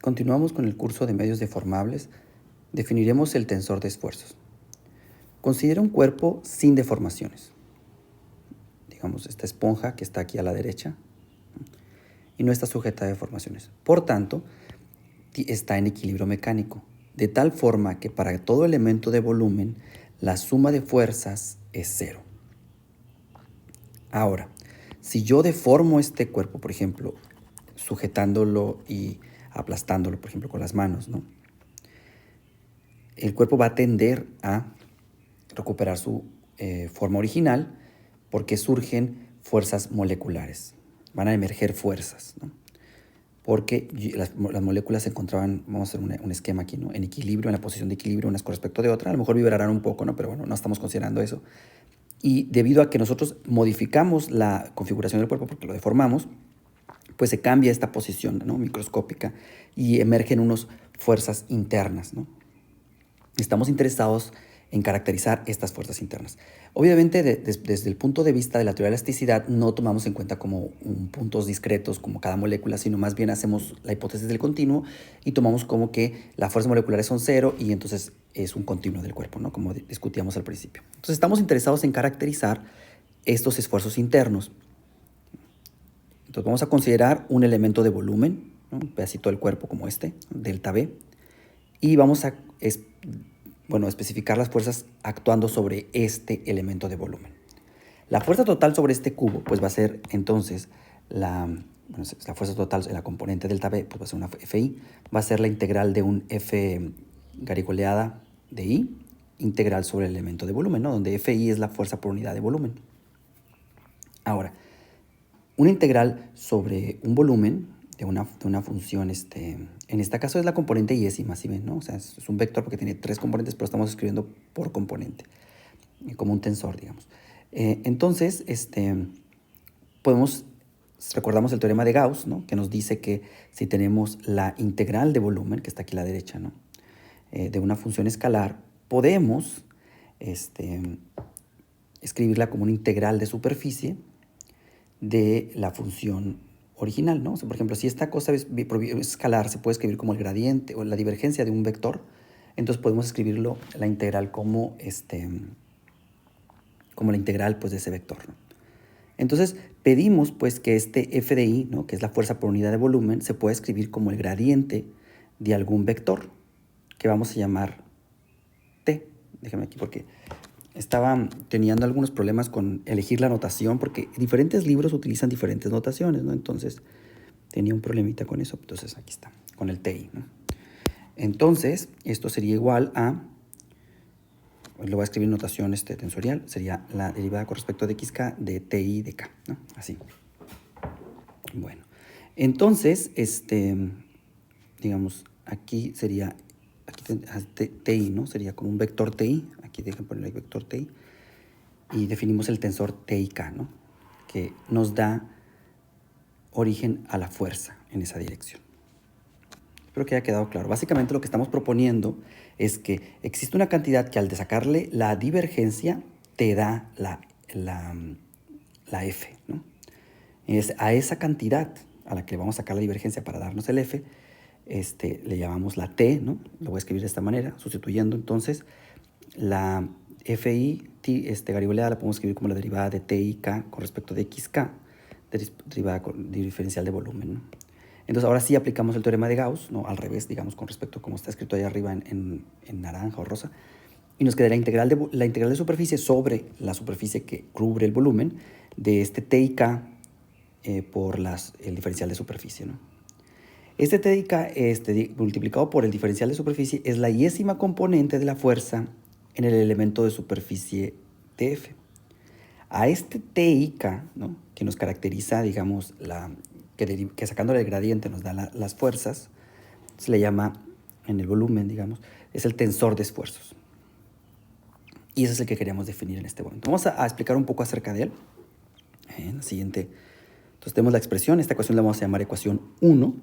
Continuamos con el curso de medios deformables. Definiremos el tensor de esfuerzos. Considera un cuerpo sin deformaciones. Digamos, esta esponja que está aquí a la derecha y no está sujeta a deformaciones. Por tanto, está en equilibrio mecánico, de tal forma que para todo elemento de volumen, la suma de fuerzas es cero. Ahora, si yo deformo este cuerpo, por ejemplo, sujetándolo y aplastándolo, por ejemplo, con las manos, ¿no? El cuerpo va a tender a recuperar su forma original porque surgen fuerzas moleculares. Van a emerger fuerzas, ¿no? Porque las moléculas se encontraban, vamos a hacer un esquema aquí, ¿no? En equilibrio, en la posición de equilibrio, unas con respecto de otras. A lo mejor vibrarán un poco, ¿no? Pero bueno, no estamos considerando eso. Y debido a que nosotros modificamos la configuración del cuerpo porque lo deformamos, pues se cambia esta posición, ¿no? Microscópica y emergen unas fuerzas internas, ¿no? Estamos interesados en caracterizar estas fuerzas internas. Obviamente, desde el punto de vista de la teoría de la elasticidad, no tomamos en cuenta como puntos discretos, como cada molécula, sino más bien hacemos la hipótesis del continuo y tomamos como que las fuerzas moleculares son cero y entonces es un continuo del cuerpo, ¿no? Como discutíamos al principio. Entonces, estamos interesados en caracterizar estos esfuerzos internos. Entonces, vamos a considerar un elemento de volumen, ¿no? Un pedacito del cuerpo como este, delta B, y vamos a especificar las fuerzas actuando sobre este elemento de volumen. La fuerza total sobre este cubo pues va a ser entonces la fuerza total en la componente delta B, pues va a ser una Fi, va a ser la integral de un F garigoleada de I, integral sobre el elemento de volumen, ¿no? Donde Fi es la fuerza por unidad de volumen. Ahora, una integral sobre un volumen de una función, en este caso es la componente iésima, ¿sí ven? ¿No? O sea, es un vector porque tiene tres componentes, pero estamos escribiendo por componente, como un tensor, digamos. Entonces, recordamos el teorema de Gauss, ¿no? Que nos dice que si tenemos la integral de volumen, que está aquí a la derecha, ¿no? De una función escalar, podemos escribirla como una integral de superficie de la función original, ¿no? O sea, por ejemplo, si esta cosa es escalar, se puede escribir como el gradiente o la divergencia de un vector, entonces podemos escribirlo, la integral, como la integral pues, de ese vector, ¿no? Entonces, pedimos pues que este f de i, ¿no? Que es la fuerza por unidad de volumen, se pueda escribir como el gradiente de algún vector, que vamos a llamar t. Déjame aquí porque estaba teniendo algunos problemas con elegir la notación porque diferentes libros utilizan diferentes notaciones, ¿no? Entonces tenía un problemita con eso. Entonces aquí está, con el TI, ¿no? Entonces esto sería igual a, lo voy a escribir en notación tensorial, sería la derivada con respecto de xk de TI de k, ¿no? Así. Bueno, entonces, digamos, aquí sería, TI, ¿no? Sería como un vector TI, aquí dejen ponerle el vector TI, y definimos el tensor TIK, ¿no? Que nos da origen a la fuerza en esa dirección. Espero que haya quedado claro. Básicamente lo que estamos proponiendo es que existe una cantidad que al de sacarle la divergencia te da la F, ¿no? Es a esa cantidad a la que vamos a sacar la divergencia para darnos el F, le llamamos la T, ¿no? Lo voy a escribir de esta manera, sustituyendo entonces la Fi garigoleada la podemos escribir como la derivada de TIK con respecto de XK, derivada diferencial de volumen, ¿no? Entonces ahora sí aplicamos el teorema de Gauss, ¿no? Al revés, digamos, con respecto a como está escrito ahí arriba en naranja o rosa, y nos queda la integral de superficie sobre la superficie que cubre el volumen de este TIK por el diferencial de superficie, ¿no? Este TIK multiplicado por el diferencial de superficie es la iésima componente de la fuerza en el elemento de superficie TF. A este TIK, ¿no? Que nos caracteriza, digamos, que sacándole el gradiente nos da las fuerzas, se le llama en el volumen, digamos, es el tensor de esfuerzos. Y ese es el que queríamos definir en este momento. Vamos a explicar un poco acerca de él. En la siguiente, entonces tenemos la expresión, esta ecuación la vamos a llamar ecuación 1,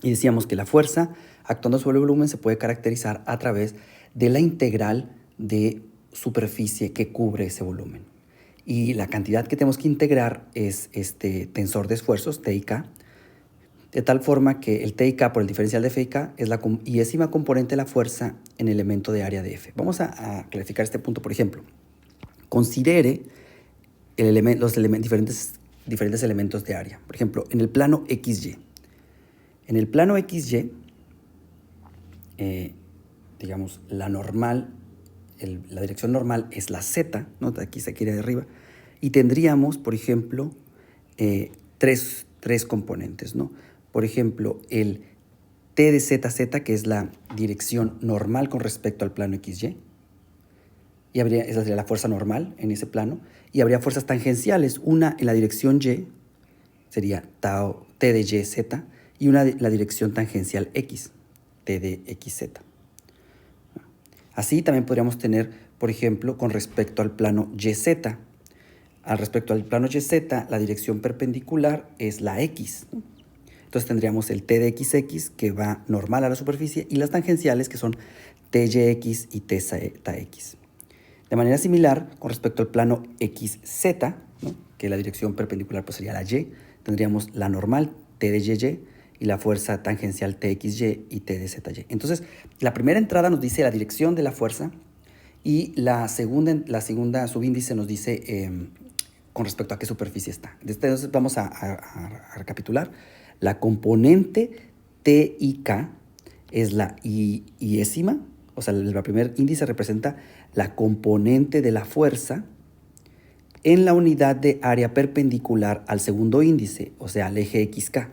y decíamos que la fuerza actuando sobre el volumen se puede caracterizar a través de la integral de superficie que cubre ese volumen. Y la cantidad que tenemos que integrar es este tensor de esfuerzos, TIK, de tal forma que el T y K por el diferencial de F y K es la iésima componente de la fuerza en el elemento de área de F. Vamos a clarificar este punto, por ejemplo. Considere los diferentes elementos de área. Por ejemplo, en el plano XY. En el plano XY, digamos, la normal, la dirección normal es la Z, ¿no? Aquí se quiere de arriba, y tendríamos, por ejemplo, tres componentes, ¿no? Por ejemplo, el T de ZZ, que es la dirección normal con respecto al plano XY, y esa sería la fuerza normal en ese plano, y habría fuerzas tangenciales, una en la dirección Y, sería T de YZ, y una en la dirección tangencial X, T de XZ. Así también podríamos tener, por ejemplo, con respecto al plano YZ. Al respecto al plano YZ, la dirección perpendicular es la X, ¿no? Entonces tendríamos el T de XX, que va normal a la superficie, y las tangenciales, que son TYX y TZX. De manera similar, con respecto al plano XZ, ¿no? Que la dirección perpendicular pues sería la Y, tendríamos la normal T de YY y la fuerza tangencial TXY y T de ZY. Entonces, la primera entrada nos dice la dirección de la fuerza y la segunda subíndice nos dice con respecto a qué superficie está. Entonces vamos a recapitular. La componente T y K es la iésima, o sea, el primer índice representa la componente de la fuerza en la unidad de área perpendicular al segundo índice, o sea, al eje XK.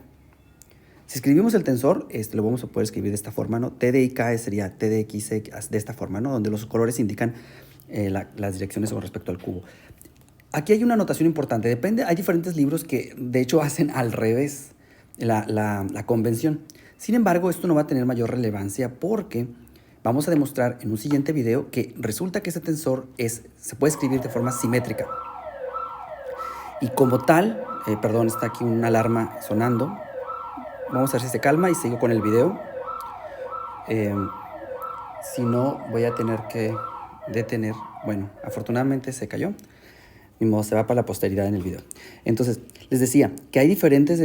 Si escribimos el tensor, lo vamos a poder escribir de esta forma, ¿no? T de IK sería T de X de esta forma, ¿no? Donde los colores indican las direcciones con respecto al cubo. Aquí hay una anotación importante. Hay diferentes libros que, de hecho, hacen al revés la convención. Sin embargo, esto no va a tener mayor relevancia porque vamos a demostrar en un siguiente video que resulta que este tensor se puede escribir de forma simétrica. Y como tal, perdón, está aquí una alarma sonando. Vamos a ver si se calma y sigo con el video. Si no, voy a tener que detener. Bueno, afortunadamente se cayó. Ni modo, se va para la posteridad en el video. Entonces, les decía que hay diferentes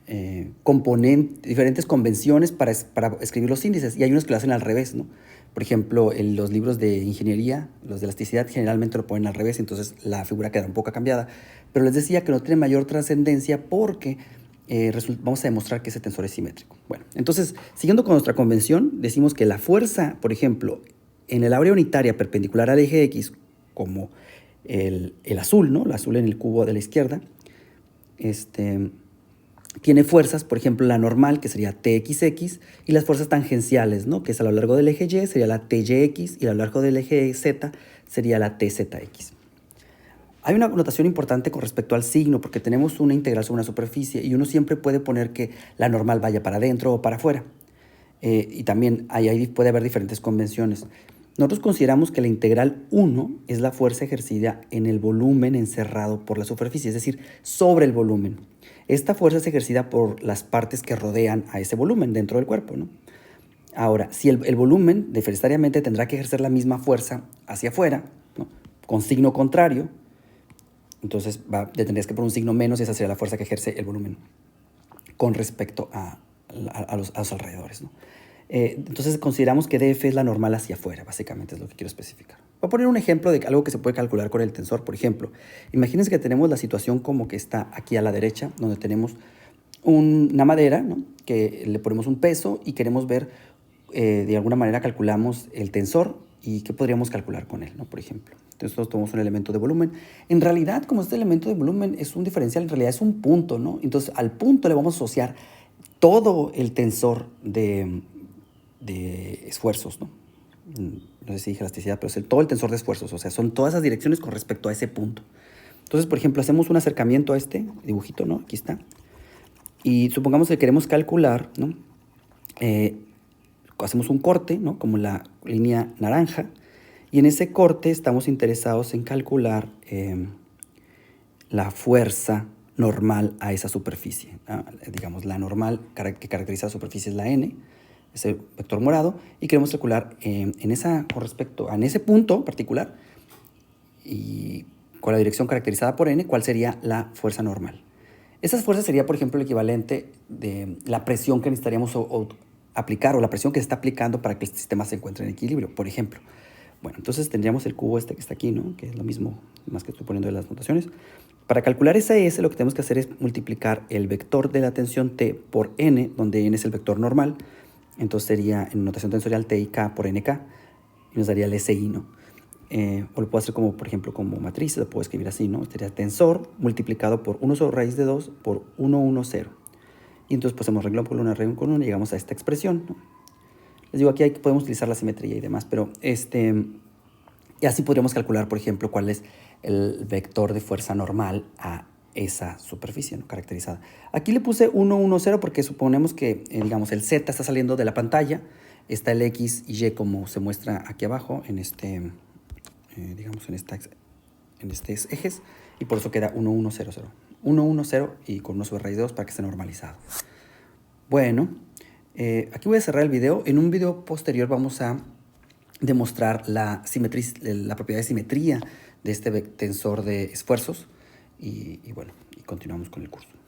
diferentes convenciones para escribir los índices, y hay unos que lo hacen al revés, ¿no? Por ejemplo, en los libros de ingeniería, los de elasticidad, generalmente lo ponen al revés, entonces la figura queda un poco cambiada. Pero les decía que no tiene mayor trascendencia porque vamos a demostrar que ese tensor es simétrico. Bueno, entonces, siguiendo con nuestra convención, decimos que la fuerza, por ejemplo, en el área unitaria perpendicular al eje X, como el azul, ¿no? El azul en el cubo de la izquierda, tiene fuerzas, por ejemplo, la normal, que sería TXX, y las fuerzas tangenciales, ¿no? Que es a lo largo del eje Y, sería la TYX, y a lo largo del eje Z sería la TZX. Hay una notación importante con respecto al signo, porque tenemos una integral sobre una superficie, y uno siempre puede poner que la normal vaya para adentro o para afuera. Y también ahí puede haber diferentes convenciones. Nosotros consideramos que la integral 1 es la fuerza ejercida en el volumen encerrado por la superficie, es decir, sobre el volumen. Esta fuerza es ejercida por las partes que rodean a ese volumen dentro del cuerpo, ¿no? Ahora, si el volumen necesariamente tendrá que ejercer la misma fuerza hacia afuera, ¿no? Con signo contrario, entonces tendrías que poner un signo menos y esa sería la fuerza que ejerce el volumen con respecto a los alrededores, ¿no? Entonces consideramos que DF es la normal hacia afuera, básicamente es lo que quiero especificar. Voy a poner un ejemplo de algo que se puede calcular con el tensor. Por ejemplo, imagínense que tenemos la situación como que está aquí a la derecha, donde tenemos una madera, ¿no? Que le ponemos un peso y queremos ver, de alguna manera calculamos el tensor y qué podríamos calcular con él, ¿no? Por ejemplo. Entonces nosotros tomamos un elemento de volumen. En realidad, como este elemento de volumen es un diferencial, en realidad es un punto, ¿no? Entonces al punto le vamos a asociar todo el tensor de esfuerzos, ¿no? No sé si dije elasticidad, pero es todo el tensor de esfuerzos, o sea, son todas esas direcciones con respecto a ese punto. Entonces, por ejemplo, hacemos un acercamiento a este dibujito, ¿no? Aquí está. Y supongamos que queremos calcular, ¿no? Hacemos un corte, ¿no? Como la línea naranja, y en ese corte estamos interesados en calcular la fuerza normal a esa superficie, ¿no? Digamos, la normal que caracteriza la superficie es la N, ese vector morado, y queremos calcular con respecto a ese punto particular y con la dirección caracterizada por n, cuál sería la fuerza normal. Esas fuerzas sería, por ejemplo, el equivalente de la presión que necesitaríamos aplicar, o la presión que se está aplicando para que el sistema se encuentre en equilibrio, por ejemplo. Bueno, entonces tendríamos el cubo este que está aquí, ¿no? Que es lo mismo, más que estoy poniendo en las notaciones. Para calcular esa S, lo que tenemos que hacer es multiplicar el vector de la tensión T por N, donde N es el vector normal. Entonces sería en notación tensorial T y K por NK, y nos daría el SI, ¿no? O lo puedo hacer como, por ejemplo, como matriz, lo puedo escribir así, ¿no? Sería tensor multiplicado por 1 sobre raíz de 2 por 1, 1, 0. Y entonces pues hacemos renglón con una y llegamos a esta expresión, ¿no? Les digo, aquí podemos utilizar la simetría y demás, pero y así podríamos calcular, por ejemplo, cuál es el vector de fuerza normal a esa superficie, ¿no? Caracterizada. Aquí le puse 1, 1, 0 porque suponemos que, digamos, el Z está saliendo de la pantalla, está el X y Y como se muestra aquí abajo en digamos, en estos ejes, y por eso queda 1, 1, 0, 0. 1, 1, 0 y con 1 sobre raíz de 2 para que esté normalizado. Bueno, aquí voy a cerrar el video. En un video posterior vamos a demostrar la propiedad de simetría de este tensor de esfuerzos y bueno, y continuamos con el curso.